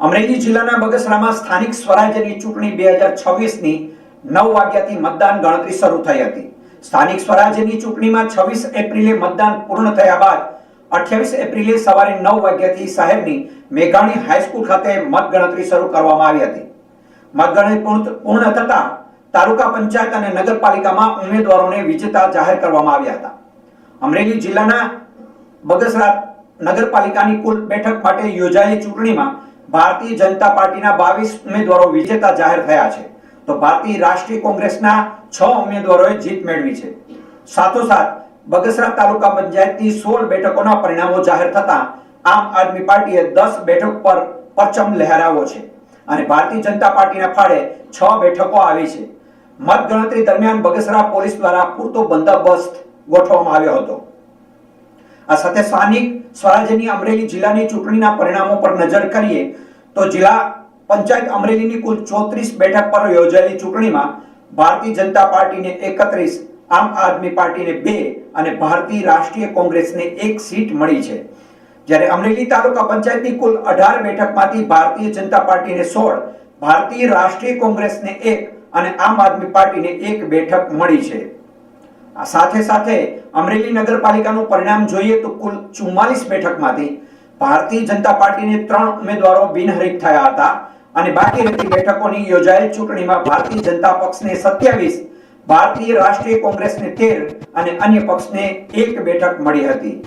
અમરેલી જિલ્લાના બગસરામાં સ્થાનિક સ્વરાજ્યની ચૂંટણી 2026ની 9 વાગ્યાથી મતદાન ગણતરી શરૂ થઈ હતી. સ્થાનિક સ્વરાજ્યની ચૂંટણીમાં 26 એપ્રિલે મતદાન પૂર્ણ થયા બાદ 28 એપ્રિલે સવારે 9 વાગ્યાથી શહેરની મેઘાણી હાઈસ્કૂલ ખાતે મતગણતરી શરૂ કરવામાં આવી હતી. મતગણતરી પૂર્ણ થતા તાલુકા પંચાયત અને નગરપાલિકામાં ઉમેદવારોને વિજેતા જાહેર કરવામાં આવ્યા હતા. અમરેલી જિલ્લાના બગસરા નગરપાલિકાની કુલ બેઠક માટે યોજાયેલી ચૂંટણીમાં ભારતીય જનતા પાર્ટીના 22 ઉમેદવારો વિજેતા જાહેર થયા છે, તો ભારતીય રાષ્ટ્રીય કોંગ્રેસના 6 ઉમેદવારોએ જીત મેળવી છે. સાથોસાથ બગસરા તાલુકા પંચાયતની 16 બેઠકોના પરિણામો જાહેર થતા આમ આદમી પાર્ટીએ 10 બેઠક પર પરચમ લહેરાવ્યો છે અને ભારતીય જનતા પાર્ટીના ફાળે 6 બેઠકો આવી છે. મતગણતરી દરમિયાન બગસરા પોલીસ દ્વારા પૂરતો બંદોબસ્ત ગોઠવવામાં આવ્યો હતો. આ સાથે સ્થાનિક સ્વરાજ્યની અમરેલી જિલ્લાની ચૂંટણીના પરિણામો પર નજર કરીએ તો જિલ્લા પંચાયત અમરેલીની કુલ 34 બેઠક પર યોજાયેલી ચૂંટણીમાં ભારતીય જનતા પાર્ટીને 31, આમ આદમી પાર્ટીને 2 અને ભારતીય રાષ્ટ્રીય કોંગ્રેસને 1 સીટ મળી છે. જ્યારે અમરેલી તાલુકા પંચાયતની કુલ 18 બેઠકમાંથી ભારતીય જનતા પાર્ટીને 16, ભારતીય રાષ્ટ્રીય કોંગ્રેસને 1 અને આમ આદમી પાર્ટીને 1 બેઠક મળી છે. આ સાથે સાથે અમરેલી નગરપાલિકાનું પરિણામ જોઈએ તો કુલ 44 બેઠકમાંથી ભારતીય જનતા પાર્ટીને 3 ઉમેદવારો બિનહરીફ થયા હતા અને બાકી રહેતી બેઠકોની યોજાયેલ ચૂંટણીમાં ભારતીય જનતા પક્ષને 27, ભારતીય રાષ્ટ્રીય કોંગ્રેસને 13 અને અન્ય પક્ષને 1 બેઠક મળી હતી.